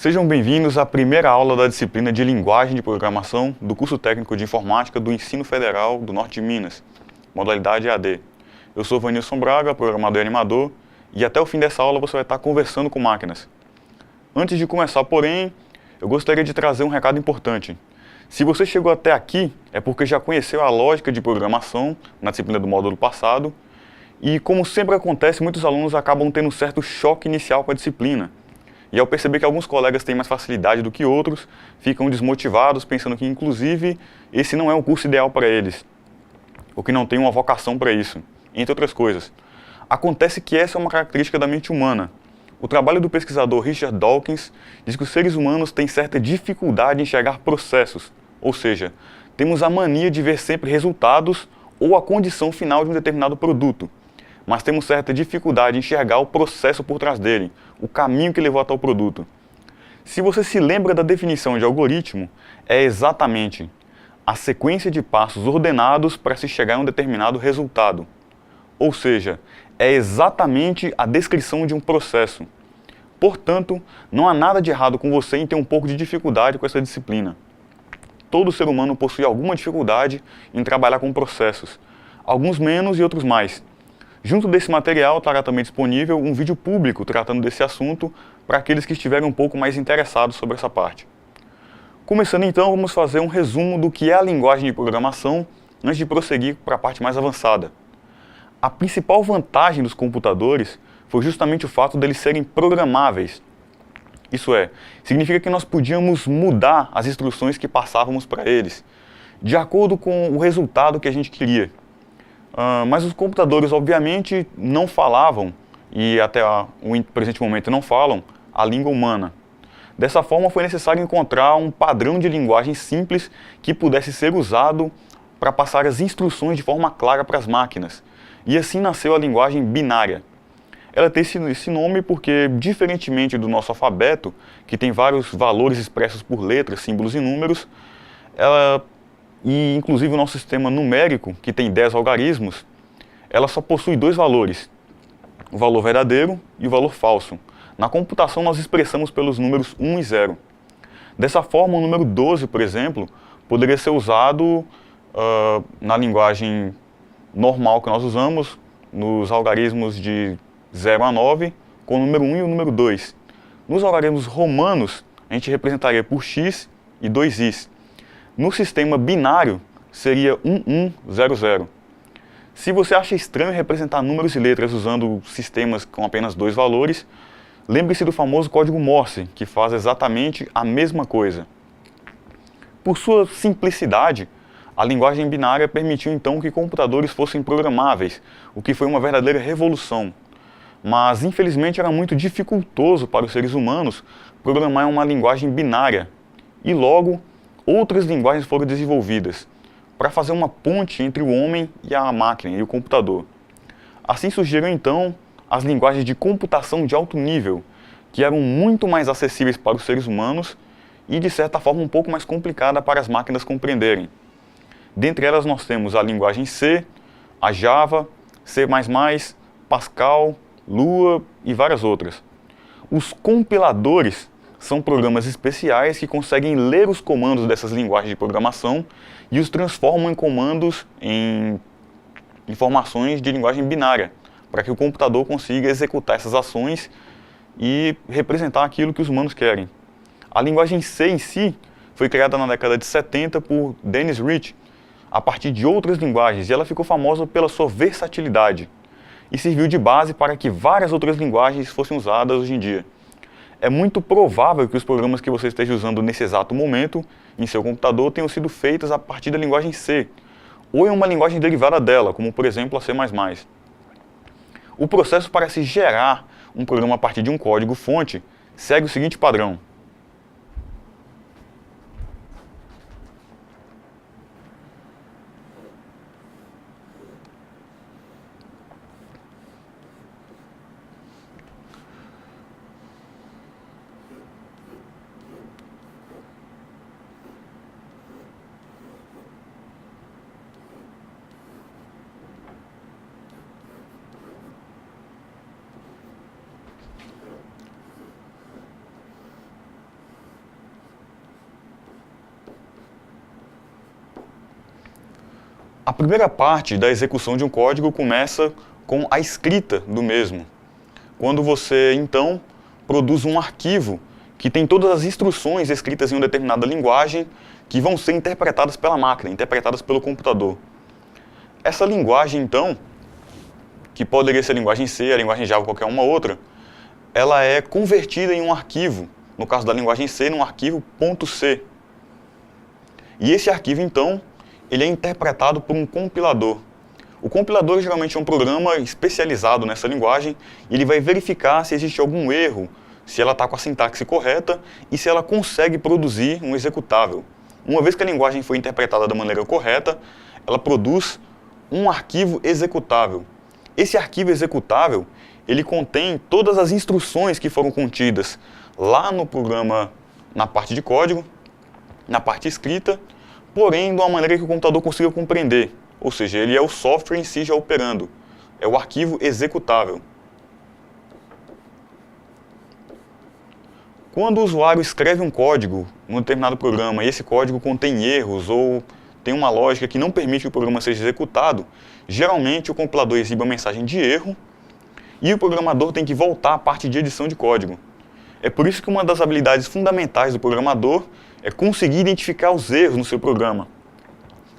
Sejam bem-vindos à primeira aula da disciplina de Linguagem de Programação do curso técnico de Informática do Ensino Federal do Norte de Minas, modalidade EAD. Eu sou Vanilson Braga, programador e animador, e até o fim dessa aula você vai estar conversando com máquinas. Antes de começar, porém, eu gostaria de trazer um recado importante. Se você chegou até aqui, é porque já conheceu a lógica de programação na disciplina do módulo passado, e como sempre acontece, muitos alunos acabam tendo um certo choque inicial com a disciplina. E ao perceber que alguns colegas têm mais facilidade do que outros, ficam desmotivados, pensando que, inclusive, esse não é um curso ideal para eles, ou que não tem uma vocação para isso, entre outras coisas. Acontece que essa é uma característica da mente humana. O trabalho do pesquisador Richard Dawkins diz que os seres humanos têm certa dificuldade em enxergar processos, ou seja, temos a mania de ver sempre resultados ou a condição final de um determinado produto, mas temos certa dificuldade em enxergar o processo por trás dele, o caminho que levou até o produto. Se você se lembra da definição de algoritmo, é exatamente a sequência de passos ordenados para se chegar a um determinado resultado. Ou seja, é exatamente a descrição de um processo. Portanto, não há nada de errado com você em ter um pouco de dificuldade com essa disciplina. Todo ser humano possui alguma dificuldade em trabalhar com processos, alguns menos e outros mais. Junto desse material estará também disponível um vídeo público tratando desse assunto para aqueles que estiverem um pouco mais interessados sobre essa parte. Começando então, vamos fazer um resumo do que é a linguagem de programação antes de prosseguir para a parte mais avançada. A principal vantagem dos computadores foi justamente o fato deles serem programáveis. Isso é, significa que nós podíamos mudar as instruções que passávamos para eles, de acordo com o resultado que a gente queria. Mas os computadores, obviamente, não falavam, e até o presente momento não falam, a língua humana. Dessa forma, foi necessário encontrar um padrão de linguagem simples que pudesse ser usado para passar as instruções de forma clara para as máquinas. E assim nasceu a linguagem binária. Ela tem esse nome porque, diferentemente do nosso alfabeto, que tem vários valores expressos por letras, símbolos e números, inclusive o nosso sistema numérico, que tem 10 algarismos, ela só possui dois valores, o valor verdadeiro e o valor falso. Na computação nós expressamos pelos números 1 e 0. Dessa forma, o número 12, por exemplo, poderia ser usado na linguagem normal que nós usamos, nos algarismos de 0 a 9, com o número 1 e o número 2. Nos algarismos romanos, a gente representaria por x e 2is. No sistema binário, seria 1100. Se você acha estranho representar números e letras usando sistemas com apenas dois valores, lembre-se do famoso código Morse, que faz exatamente a mesma coisa. Por sua simplicidade, a linguagem binária permitiu então que computadores fossem programáveis, o que foi uma verdadeira revolução. Mas, infelizmente, era muito dificultoso para os seres humanos programar uma linguagem binária, e logo, outras linguagens foram desenvolvidas para fazer uma ponte entre o homem e a máquina e o computador. Assim surgiram então as linguagens de computação de alto nível, que eram muito mais acessíveis para os seres humanos e de certa forma um pouco mais complicada para as máquinas compreenderem. Dentre elas nós temos a linguagem C, a Java, C++, Pascal, Lua e várias outras. Os compiladores são programas especiais que conseguem ler os comandos dessas linguagens de programação e os transformam em comandos em informações de linguagem binária, para que o computador consiga executar essas ações e representar aquilo que os humanos querem. A linguagem C em si foi criada na década de 70 por Dennis Ritchie, a partir de outras linguagens, e ela ficou famosa pela sua versatilidade e serviu de base para que várias outras linguagens fossem usadas hoje em dia. É muito provável que os programas que você esteja usando nesse exato momento em seu computador tenham sido feitos a partir da linguagem C, ou em uma linguagem derivada dela, como por exemplo a C++. O processo para se gerar um programa a partir de um código-fonte segue o seguinte padrão. primeira parte da execução de um código começa com a escrita do mesmo, quando você, então, produz um arquivo que tem todas as instruções escritas em uma determinada linguagem que vão ser interpretadas pela máquina, interpretadas pelo computador. Essa linguagem, então, que poderia ser a linguagem C, a linguagem Java ou qualquer uma outra, ela é convertida em um arquivo, no caso da linguagem C, num arquivo .c. E esse arquivo, então, ele é interpretado por um compilador. O compilador geralmente é um programa especializado nessa linguagem e ele vai verificar se existe algum erro, se ela está com a sintaxe correta e se ela consegue produzir um executável. Uma vez que a linguagem foi interpretada da maneira correta, ela produz um arquivo executável. Esse arquivo executável, ele contém todas as instruções que foram contidas lá no programa, na parte de código, na parte escrita, porém de uma maneira que o computador consiga compreender. Ou seja, ele é o software em si já operando. É o arquivo executável. Quando o usuário escreve um código num determinado programa e esse código contém erros ou tem uma lógica que não permite que o programa seja executado, geralmente o compilador exibe uma mensagem de erro e o programador tem que voltar à parte de edição de código. É por isso que uma das habilidades fundamentais do programador é conseguir identificar os erros no seu programa.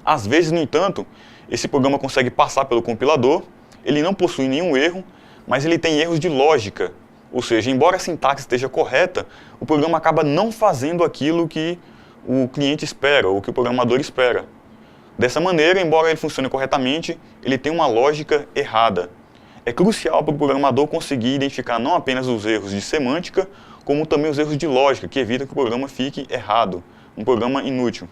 Às vezes, no entanto, esse programa consegue passar pelo compilador, ele não possui nenhum erro, mas ele tem erros de lógica. Ou seja, embora a sintaxe esteja correta, o programa acaba não fazendo aquilo que o cliente espera, ou que o programador espera. Dessa maneira, embora ele funcione corretamente, ele tem uma lógica errada. É crucial para o programador conseguir identificar não apenas os erros de semântica, como também os erros de lógica, que evita que o programa fique errado, um programa inútil.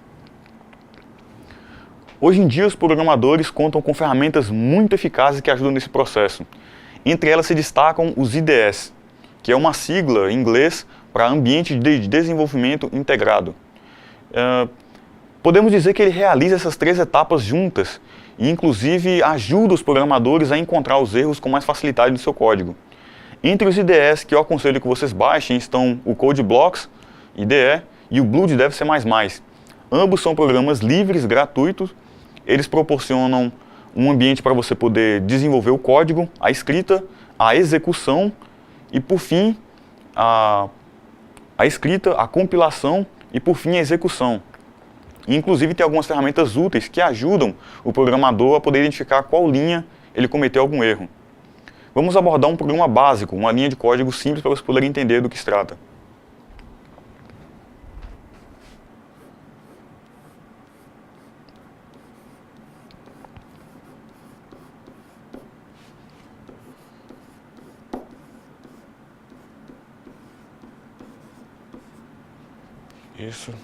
Hoje em dia, os programadores contam com ferramentas muito eficazes que ajudam nesse processo. Entre elas se destacam os IDEs, que é uma sigla em inglês para Ambiente de Desenvolvimento Integrado. Podemos dizer que ele realiza essas três etapas juntas e, inclusive, ajuda os programadores a encontrar os erros com mais facilidade no seu código. Entre os IDEs que eu aconselho que vocês baixem estão o CodeBlocks, IDE, e o BlueDev C++. Ambos são programas livres, gratuitos. Eles proporcionam um ambiente para você poder desenvolver o código, a escrita, a execução e, por fim, a escrita, a compilação e, por fim, a execução. E, inclusive, tem algumas ferramentas úteis que ajudam o programador a poder identificar qual linha ele cometeu algum erro. Vamos abordar um programa básico, uma linha de código simples para você poder entender do que se trata. Isso.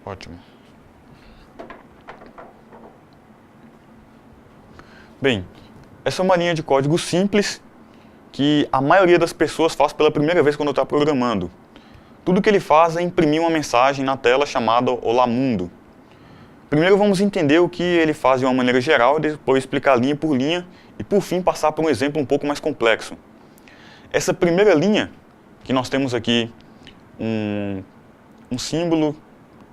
Ótimo. Bem, essa é uma linha de código simples que a maioria das pessoas faz pela primeira vez quando está programando. Tudo que ele faz é imprimir uma mensagem na tela chamada Olá Mundo. Primeiro vamos entender o que ele faz de uma maneira geral, depois explicar linha por linha e por fim passar por um exemplo um pouco mais complexo. Essa primeira linha, que nós temos aqui um símbolo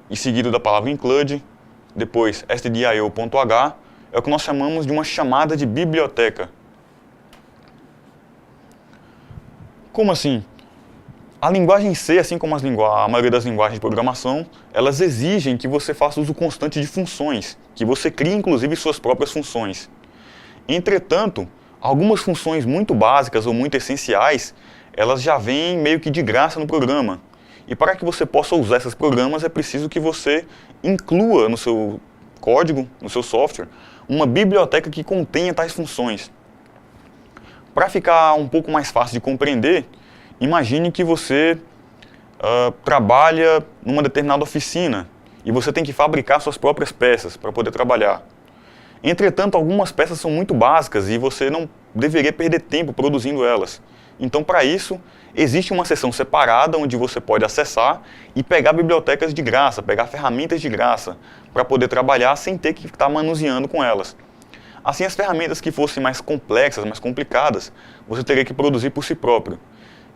e seguido da palavra include, depois stdio.h, é o que nós chamamos de uma chamada de biblioteca. Como assim? A linguagem C, assim como a maioria das linguagens de programação, elas exigem que você faça uso constante de funções, que você crie inclusive suas próprias funções. Entretanto, algumas funções muito básicas ou muito essenciais, elas já vêm meio que de graça no programa. E para que você possa usar esses programas, é preciso que você inclua no seu código, no seu software, uma biblioteca que contenha tais funções. Para ficar um pouco mais fácil de compreender, imagine que você trabalha numa determinada oficina e você tem que fabricar suas próprias peças para poder trabalhar. Entretanto, algumas peças são muito básicas e você não deveria perder tempo produzindo elas. Então, para isso, existe uma seção separada onde você pode acessar e pegar bibliotecas de graça, pegar ferramentas de graça, para poder trabalhar sem ter que estar manuseando com elas. Assim, as ferramentas que fossem mais complexas, mais complicadas, você teria que produzir por si próprio.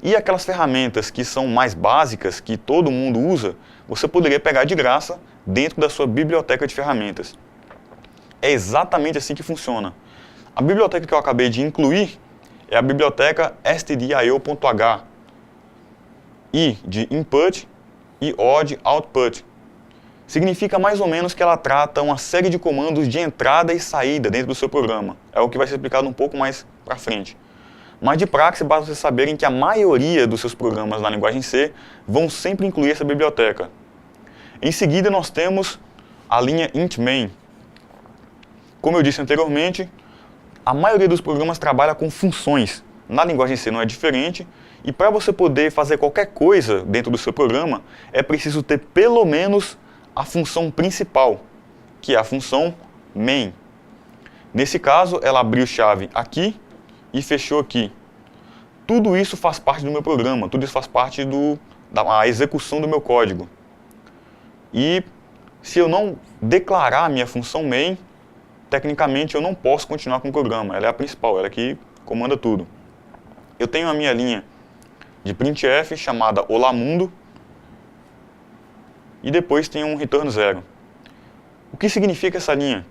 E aquelas ferramentas que são mais básicas, que todo mundo usa, você poderia pegar de graça dentro da sua biblioteca de ferramentas. É exatamente assim que funciona. A biblioteca que eu acabei de incluir é a biblioteca stdio.h, I de input e O de output. Significa mais ou menos que ela trata uma série de comandos de entrada e saída dentro do seu programa. É o que vai ser explicado um pouco mais para frente. Mas de praxe, basta vocês saberem que a maioria dos seus programas na linguagem C vão sempre incluir essa biblioteca. Em seguida, nós temos a linha int main. Como eu disse anteriormente, a maioria dos programas trabalha com funções. Na linguagem C não é diferente, e para você poder fazer qualquer coisa dentro do seu programa, é preciso ter pelo menos a função principal, que é a função main. Nesse caso, ela abriu chave aqui e fechou aqui. Tudo isso faz parte do meu programa, tudo isso faz parte da execução do meu código. E se eu não declarar a minha função main, tecnicamente eu não posso continuar com o programa. Ela é a principal, ela que comanda tudo. Eu tenho a minha linha de printf chamada Olá Mundo e depois tem um return 0. O que significa essa linha?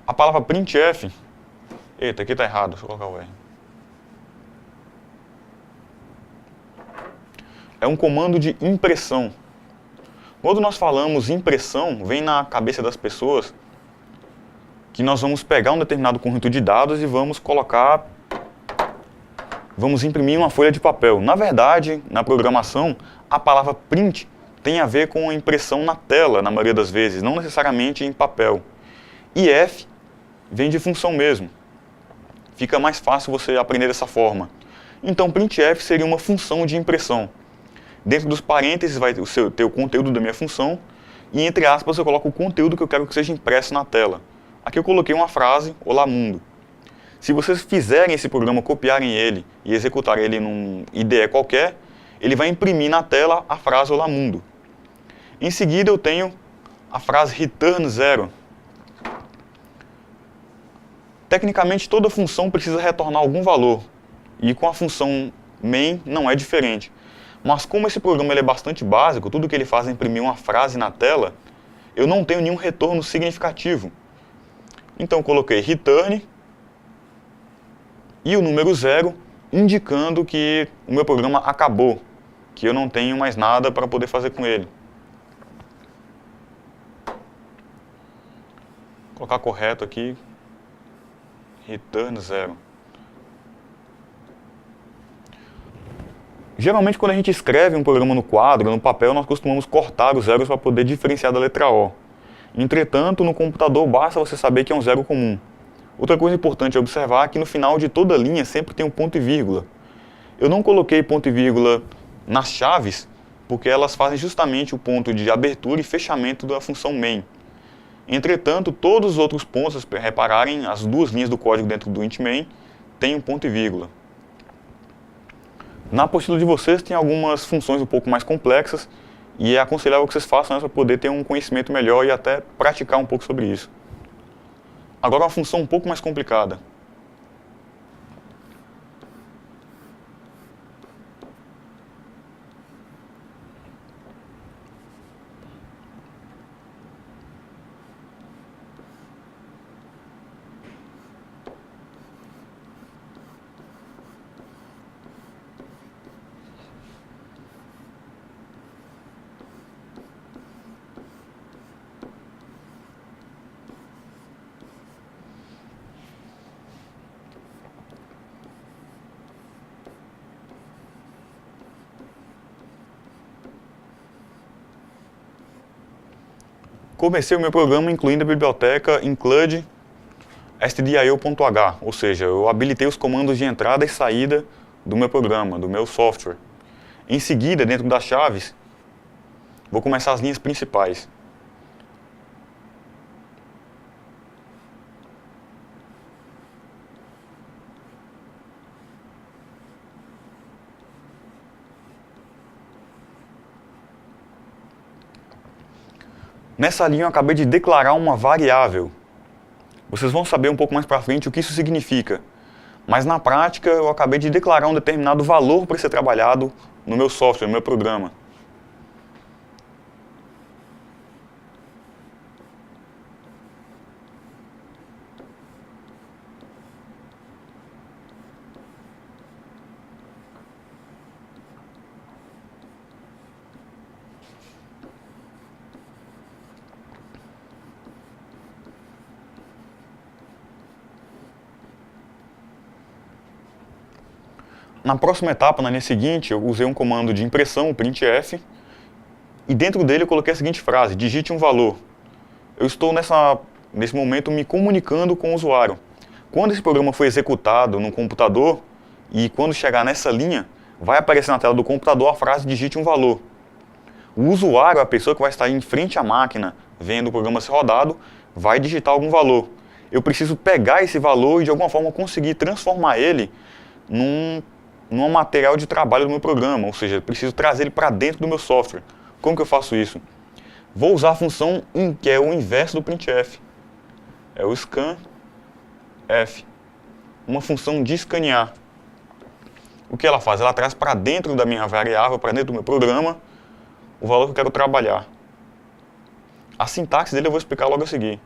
A palavra printf... Eita, aqui está errado, deixa eu colocar o R. É um comando de impressão. Quando nós falamos impressão, vem na cabeça das pessoas que nós vamos pegar um determinado conjunto de dados e vamos imprimir uma folha de papel. Na verdade, na programação, a palavra print tem a ver com a impressão na tela, na maioria das vezes, não necessariamente em papel. E F vem de função mesmo. Fica mais fácil você aprender dessa forma. Então, printf seria uma função de impressão. Dentro dos parênteses vai ter o conteúdo da minha função e, entre aspas, eu coloco o conteúdo que eu quero que seja impresso na tela. Aqui eu coloquei uma frase, Olá Mundo. Se vocês fizerem esse programa, copiarem ele e executarem ele num IDE qualquer, ele vai imprimir na tela a frase Olá Mundo. Em seguida eu tenho a frase return 0. Tecnicamente toda função precisa retornar algum valor, e com a função main não é diferente. Mas como esse programa ele é bastante básico, tudo que ele faz é imprimir uma frase na tela, eu não tenho nenhum retorno significativo. Então eu coloquei return e o número 0, indicando que o meu programa acabou, que eu não tenho mais nada para poder fazer com ele. Vou colocar correto aqui, return 0. Geralmente quando a gente escreve um programa no quadro, no papel, nós costumamos cortar os zeros para poder diferenciar da letra O. Entretanto, no computador basta você saber que é um zero comum. Outra coisa importante a observar é que no final de toda linha sempre tem um ponto e vírgula. Eu não coloquei ponto e vírgula nas chaves, porque elas fazem justamente o ponto de abertura e fechamento da função main. Entretanto, todos os outros pontos, se repararem, as duas linhas do código dentro do int main têm um ponto e vírgula. Na apostila de vocês tem algumas funções um pouco mais complexas e é aconselhável que vocês façam para poder ter um conhecimento melhor e até praticar um pouco sobre isso. Agora uma função um pouco mais complicada. Comecei o meu programa incluindo a biblioteca include stdio.h, ou seja, eu habilitei os comandos de entrada e saída do meu programa, do meu software. Em seguida, dentro das chaves, vou começar as linhas principais. Nessa linha eu acabei de declarar uma variável. Vocês vão saber um pouco mais para frente o que isso significa. Mas na prática eu acabei de declarar um determinado valor para ser trabalhado no meu software, no meu programa. Na próxima etapa, na linha seguinte, eu usei um comando de impressão, o printf, e dentro dele eu coloquei a seguinte frase: digite um valor. Eu estou nesse momento me comunicando com o usuário. Quando esse programa for executado no computador, e quando chegar nessa linha, vai aparecer na tela do computador a frase digite um valor. O usuário, a pessoa que vai estar em frente à máquina, vendo o programa ser rodado, vai digitar algum valor. Eu preciso pegar esse valor e de alguma forma conseguir transformar ele num material de trabalho do meu programa, ou seja, eu preciso trazer ele para dentro do meu software. Como que eu faço isso? Vou usar a função que é o inverso do printf. É o scanf, uma função de escanear. O que ela faz? Ela traz para dentro da minha variável, para dentro do meu programa, o valor que eu quero trabalhar. A sintaxe dele eu vou explicar logo a seguir.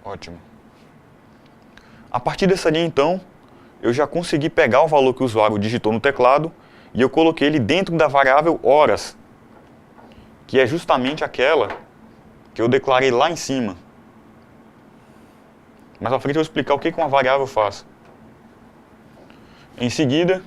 Ótimo. A partir dessa linha, então, eu já consegui pegar o valor que o usuário digitou no teclado e eu coloquei ele dentro da variável horas, que é justamente aquela que eu declarei lá em cima. Mais à frente eu vou explicar o que uma variável faz. Em seguida,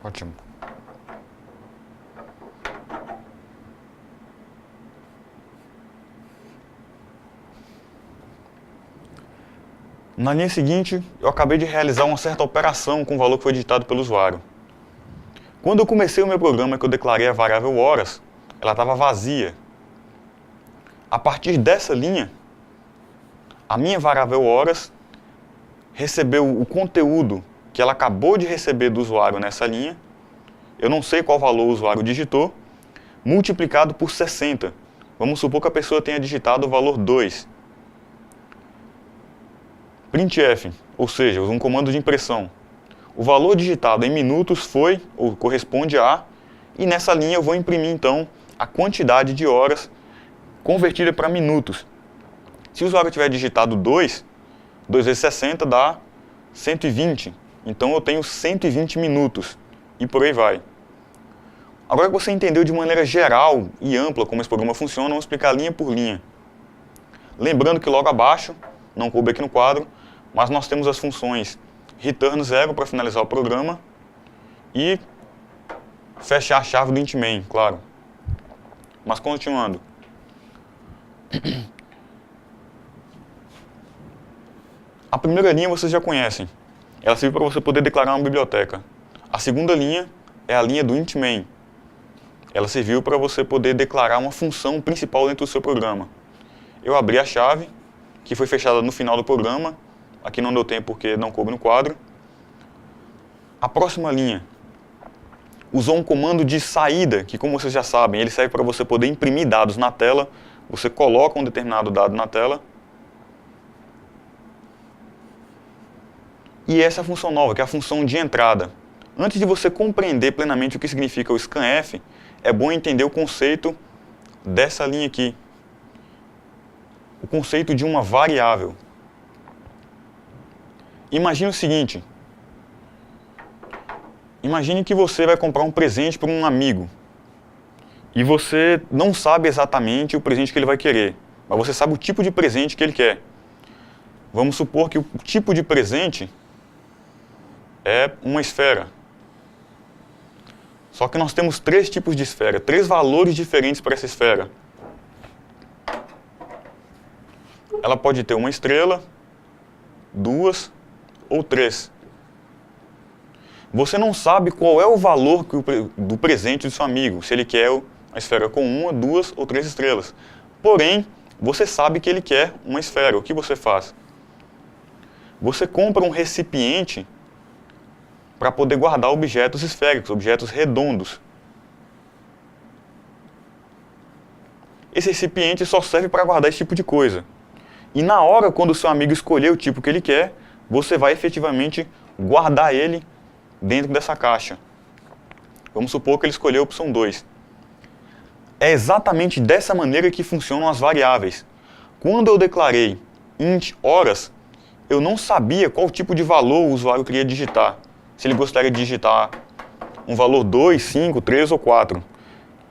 ótimo. Na linha seguinte, eu acabei de realizar uma certa operação com o valor que foi digitado pelo usuário. Quando eu comecei o meu programa, que eu declarei a variável horas, ela estava vazia. A partir dessa linha, a minha variável horas recebeu o conteúdo que ela acabou de receber do usuário nessa linha, eu não sei qual valor o usuário digitou, multiplicado por 60. Vamos supor que a pessoa tenha digitado o valor 2. Printf, ou seja, um comando de impressão. O valor digitado em minutos foi, ou corresponde a, e nessa linha eu vou imprimir então a quantidade de horas convertida para minutos. Se o usuário tiver digitado 2, 2 vezes 60 dá 120. Então eu tenho 120 minutos. e por aí vai. Agora que você entendeu de maneira geral e ampla como esse programa funciona, vamos explicar linha por linha. Lembrando que logo abaixo, não coube aqui no quadro, mas nós temos as funções return 0 para finalizar o programa e fechar a chave do int main, claro. Mas continuando. A primeira linha vocês já conhecem. Ela serve para você poder declarar uma biblioteca. A segunda linha é a linha do int main. Ela serviu para você poder declarar uma função principal dentro do seu programa. Eu abri a chave, que foi fechada no final do programa. Aqui não deu tempo porque não coube no quadro. A próxima linha usou um comando de saída, que como vocês já sabem, ele serve para você poder imprimir dados na tela. Você coloca um determinado dado na tela. E essa é a função nova, que é a função de entrada. Antes de você compreender plenamente o que significa o scanf, é bom entender o conceito dessa linha aqui. O conceito de uma variável. Imagine o seguinte. Imagine que você vai comprar um presente para um amigo. E você não sabe exatamente o presente que ele vai querer, mas você sabe o tipo de presente que ele quer. Vamos supor que o tipo de presente é uma esfera. Só que nós temos 3 tipos de esfera, 3 valores diferentes para essa esfera. Ela pode ter uma estrela, 2 ou 3. Você não sabe qual é o valor do presente do seu amigo, se ele quer a esfera com 1, 2 ou 3 estrelas. Porém, você sabe que ele quer uma esfera. O que você faz? Você compra um recipiente para poder guardar objetos esféricos, objetos redondos. Esse recipiente só serve para guardar esse tipo de coisa. E na hora, quando o seu amigo escolher o tipo que ele quer, você vai efetivamente guardar ele dentro dessa caixa. Vamos supor que ele escolheu a opção 2. É exatamente dessa maneira que funcionam as variáveis. Quando eu declarei int horas, eu não sabia qual tipo de valor o usuário queria digitar. Se ele gostaria de digitar um valor 2, 5, 3 ou 4.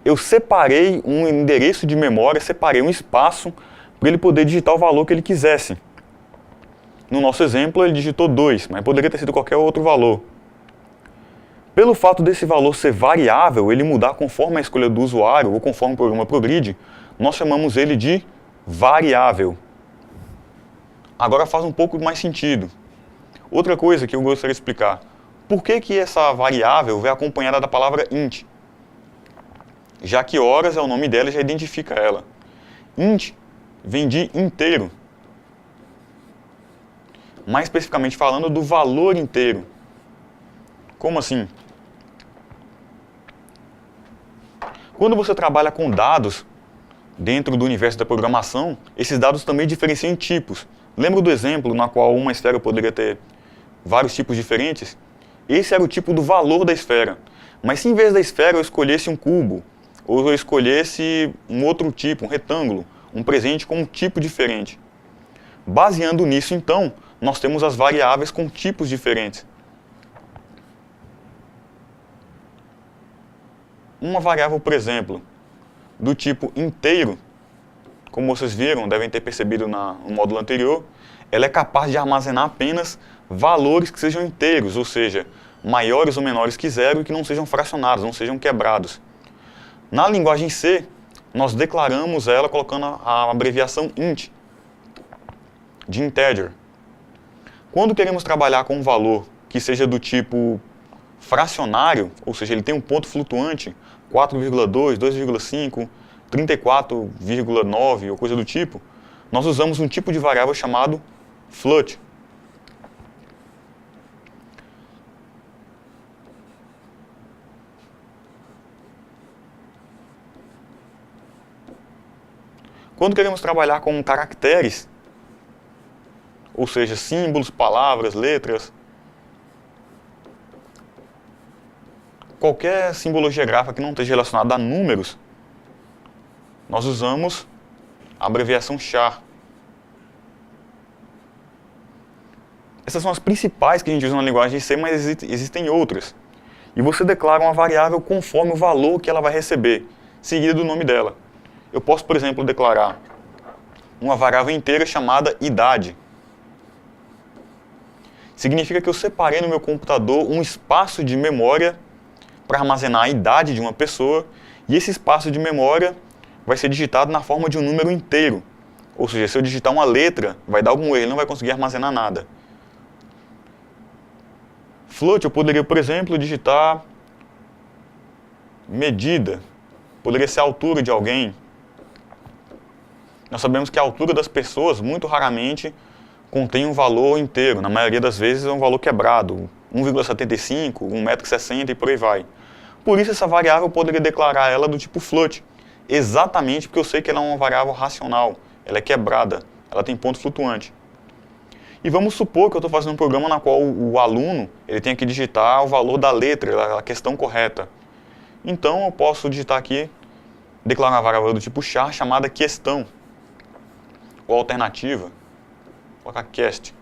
Eu separei um endereço de memória, separei um espaço para ele poder digitar o valor que ele quisesse. No nosso exemplo, ele digitou 2, mas poderia ter sido qualquer outro valor. Pelo fato desse valor ser variável, ele mudar conforme a escolha do usuário ou conforme o programa progride, nós chamamos ele de variável. Agora faz um pouco mais sentido. Outra coisa que eu gostaria de explicar. Por que essa variável vem acompanhada da palavra int? Já que horas é o nome dela e já identifica ela. Int vem de inteiro. Mais especificamente falando do valor inteiro. Como assim? Quando você trabalha com dados dentro do universo da programação, esses dados também diferenciam em tipos. Lembra do exemplo na qual uma esfera poderia ter vários tipos diferentes? Esse era o tipo do valor da esfera. Mas se em vez da esfera eu escolhesse um cubo, ou eu escolhesse um outro tipo, um retângulo, um presente com um tipo diferente. Baseando nisso, então, nós temos as variáveis com tipos diferentes. Uma variável, por exemplo, do tipo inteiro, como vocês viram, devem ter percebido no módulo anterior, ela é capaz de armazenar apenas valores que sejam inteiros, ou seja, maiores ou menores que zero e que não sejam fracionados, não sejam quebrados. Na linguagem C, nós declaramos ela colocando a abreviação int, de integer. Quando queremos trabalhar com um valor que seja do tipo fracionário, ou seja, ele tem um ponto flutuante, 4,2, 2,5, 34,9 ou coisa do tipo, nós usamos um tipo de variável chamado float. Quando queremos trabalhar com caracteres, ou seja, símbolos, palavras, letras, qualquer simbologia gráfica que não esteja relacionada a números, nós usamos a abreviação char. Essas são as principais que a gente usa na linguagem C, mas existem outras. e você declara uma variável conforme o valor que ela vai receber, seguido do nome dela. Eu posso, por exemplo, declarar uma variável inteira chamada idade. Significa que eu separei no meu computador um espaço de memória para armazenar a idade de uma pessoa, e esse espaço de memória vai ser digitado na forma de um número inteiro. Ou seja, se eu digitar uma letra, vai dar algum erro, ele não vai conseguir armazenar nada. Float, eu poderia, por exemplo, digitar medida. Poderia ser a altura de alguém. Nós sabemos que a altura das pessoas, muito raramente, contém um valor inteiro. Na maioria das vezes é um valor quebrado. 1,75, 1,60 m e por aí vai. Por isso essa variável eu poderia declarar ela do tipo float. Exatamente porque eu sei que ela é uma variável racional. Ela é quebrada. Ela tem ponto flutuante. E vamos supor que eu estou fazendo um programa na qual o aluno ele tem que digitar o valor da letra, a questão correta. Então eu posso digitar aqui, declarar uma variável do tipo char chamada questão, ou alternativa, vou colocar cast.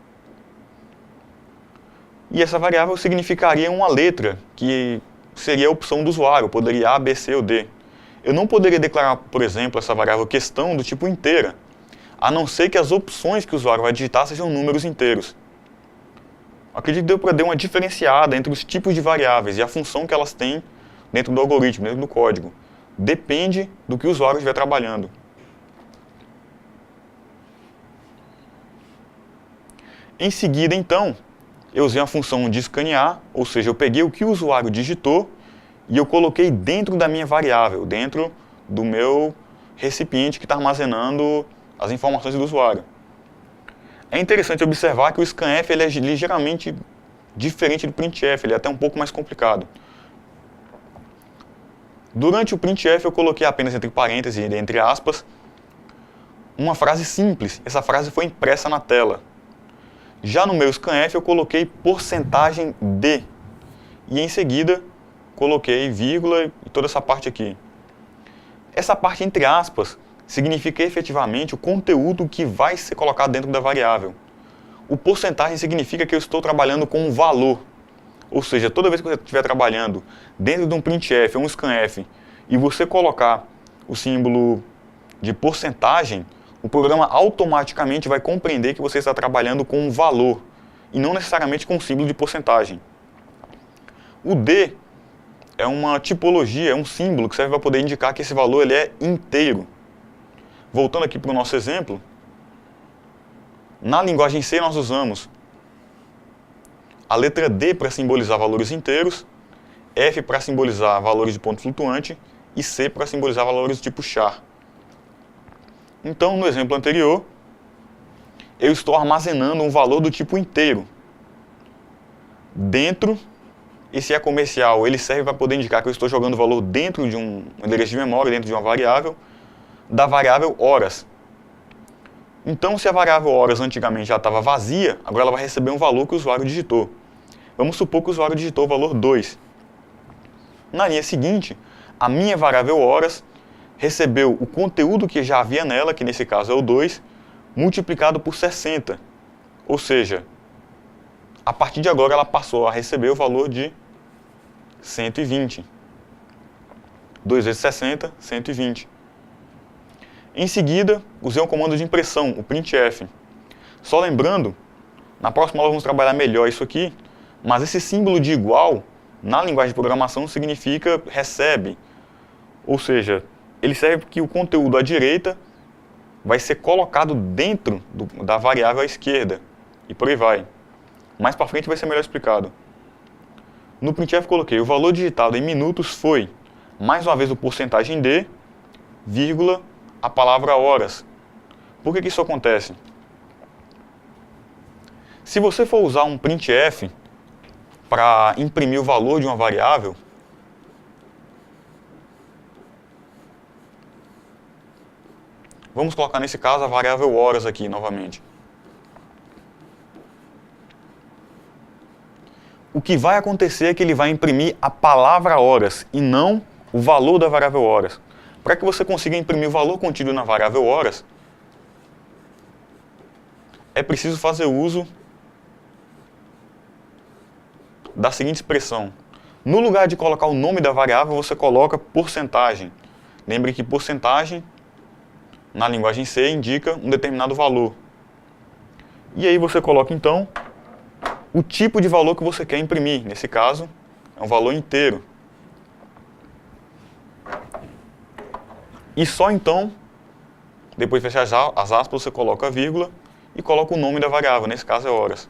E essa variável significaria uma letra, que seria a opção do usuário, eu poderia A, B, C ou D. Eu não poderia declarar, por exemplo, essa variável questão do tipo inteira, a não ser que as opções que o usuário vai digitar sejam números inteiros. Acredito que deu para dar uma diferenciada entre os tipos de variáveis e a função que elas têm dentro do algoritmo, dentro do código. Depende do que o usuário estiver trabalhando. Em seguida, então, eu usei a função de escanear, ou seja, eu peguei o que o usuário digitou e eu coloquei dentro da minha variável, dentro do meu recipiente que está armazenando as informações do usuário. É interessante observar que o scanf ele é ligeiramente diferente do printf, ele é até um pouco mais complicado. Durante o printf eu coloquei apenas entre parênteses e entre aspas uma frase simples. Essa frase foi impressa na tela. Já no meu scanf eu coloquei porcentagem de e em seguida coloquei vírgula e toda essa parte aqui. Essa parte entre aspas significa efetivamente o conteúdo que vai ser colocado dentro da variável. O porcentagem significa que eu estou trabalhando com um valor. Ou seja, toda vez que você estiver trabalhando dentro de um printf ou um scanf e você colocar o símbolo de porcentagem, o programa automaticamente vai compreender que você está trabalhando com um valor e não necessariamente com um símbolo de porcentagem. O D é uma tipologia, é um símbolo que serve para poder indicar que esse valor ele é inteiro. Voltando aqui para o nosso exemplo, na linguagem C nós usamos a letra D para simbolizar valores inteiros, F para simbolizar valores de ponto flutuante e C para simbolizar valores do tipo char. Então, no exemplo anterior, eu estou armazenando um valor do tipo inteiro. Dentro, e se é comercial, ele serve para poder indicar que eu estou jogando o valor dentro de um endereço de memória, dentro de uma variável, da variável horas. Então, se a variável horas antigamente já estava vazia, agora ela vai receber um valor que o usuário digitou. Vamos supor que o usuário digitou o valor 2. Na linha seguinte, a minha variável horas recebeu o conteúdo que já havia nela, que nesse caso é o 2, multiplicado por 60. Ou seja, a partir de agora ela passou a receber o valor de 120. 2 vezes 60, 120. Em seguida, usei um comando de impressão, o printf. Só lembrando, na próxima aula vamos trabalhar melhor isso aqui, mas esse símbolo de igual, na linguagem de programação, significa recebe. Ou seja, ele serve que o conteúdo à direita vai ser colocado dentro da variável à esquerda, e por aí vai. Mais para frente vai ser melhor explicado. No printf coloquei o valor digitado em minutos foi, mais uma vez o porcentagem de, vírgula, a palavra horas. Por que isso acontece? Se você for usar um printf para imprimir o valor de uma variável, vamos colocar nesse caso a variável horas aqui novamente. O que vai acontecer é que ele vai imprimir a palavra horas e não o valor da variável horas. Para que você consiga imprimir o valor contido na variável horas, é preciso fazer uso da seguinte expressão. No lugar de colocar o nome da variável, você coloca porcentagem. Lembre que porcentagem, na linguagem C, indica um determinado valor. E aí você coloca, então, o tipo de valor que você quer imprimir. Nesse caso, é um valor inteiro. E só então, depois de fechar as aspas, você coloca a vírgula e coloca o nome da variável. Nesse caso é horas.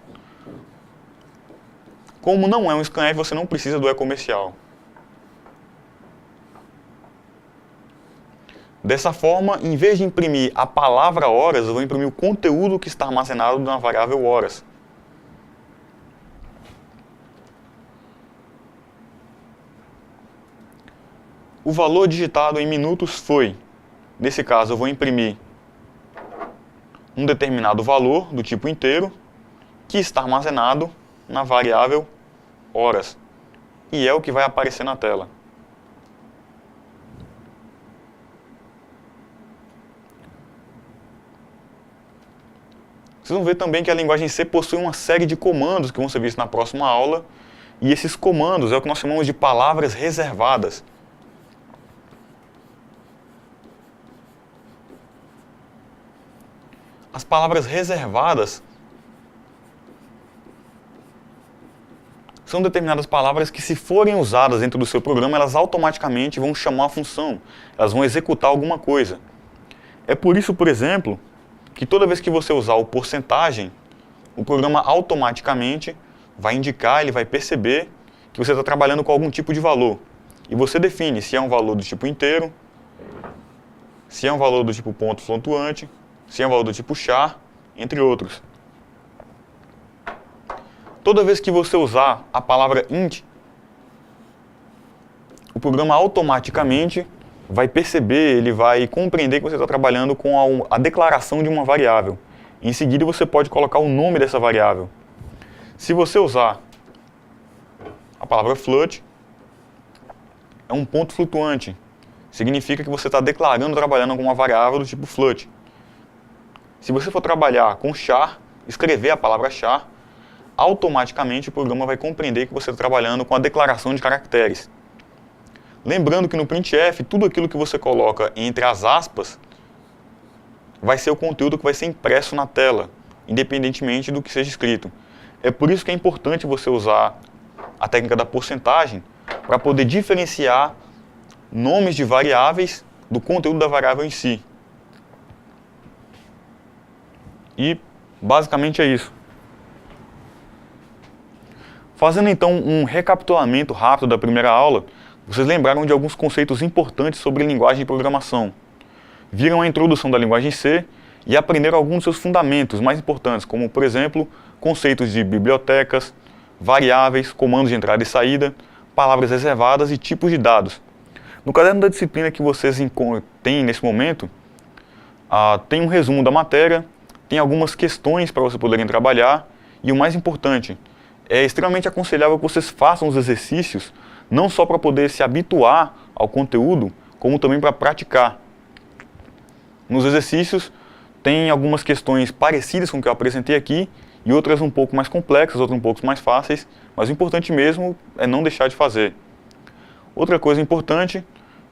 Como não é um scanf, você não precisa do e-comercial. Dessa forma, em vez de imprimir a palavra horas, eu vou imprimir o conteúdo que está armazenado na variável horas. O valor digitado em minutos foi, nesse caso eu vou imprimir um determinado valor do tipo inteiro que está armazenado na variável horas. E é o que vai aparecer na tela. Vocês vão ver também que a linguagem C possui uma série de comandos que vão ser vistos na próxima aula. E esses comandos é o que nós chamamos de palavras reservadas. As palavras reservadas são determinadas palavras que, se forem usadas dentro do seu programa, elas automaticamente vão chamar a função. Elas vão executar alguma coisa. É por isso, por exemplo, que toda vez que você usar o porcentagem, o programa automaticamente vai indicar, ele vai perceber que você está trabalhando com algum tipo de valor. E você define se é um valor do tipo inteiro, se é um valor do tipo ponto flutuante, se é um valor do tipo char, entre outros. Toda vez que você usar a palavra int, o programa automaticamente vai perceber, ele vai compreender que você está trabalhando com a declaração de uma variável. Em seguida, você pode colocar o nome dessa variável. Se você usar a palavra float, é um ponto flutuante. Significa que você está declarando, trabalhando com uma variável do tipo float. Se você for trabalhar com char, escrever a palavra char, automaticamente o programa vai compreender que você está trabalhando com a declaração de caracteres. Lembrando que no printf, tudo aquilo que você coloca entre as aspas vai ser o conteúdo que vai ser impresso na tela, independentemente do que seja escrito. É por isso que é importante você usar a técnica da porcentagem para poder diferenciar nomes de variáveis do conteúdo da variável em si. E basicamente é isso. Fazendo então um recapitulamento rápido da primeira aula, vocês lembraram de alguns conceitos importantes sobre linguagem de programação. Viram a introdução da linguagem C e aprenderam alguns dos seus fundamentos mais importantes, como, por exemplo, conceitos de bibliotecas, variáveis, comandos de entrada e saída, palavras reservadas e tipos de dados. No caderno da disciplina que vocês têm nesse momento, tem um resumo da matéria, tem algumas questões para vocês poderem trabalhar e o mais importante, é extremamente aconselhável que vocês façam os exercícios, não só para poder se habituar ao conteúdo, como também para praticar. Nos exercícios tem algumas questões parecidas com o que eu apresentei aqui e outras um pouco mais complexas, outras um pouco mais fáceis, mas o importante mesmo é não deixar de fazer. Outra coisa importante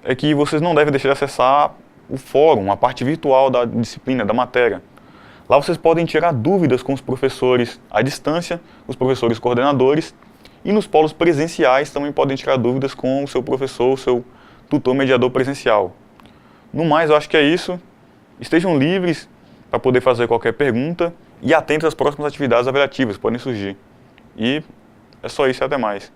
é que vocês não devem deixar de acessar o fórum, a parte virtual da disciplina, da matéria. Lá vocês podem tirar dúvidas com os professores à distância, os professores coordenadores, e nos polos presenciais também podem tirar dúvidas com o seu professor, o seu tutor mediador presencial. No mais, eu acho que é isso. Estejam livres para poder fazer qualquer pergunta e atentos às próximas atividades avaliativas que podem surgir. E é só isso e até mais.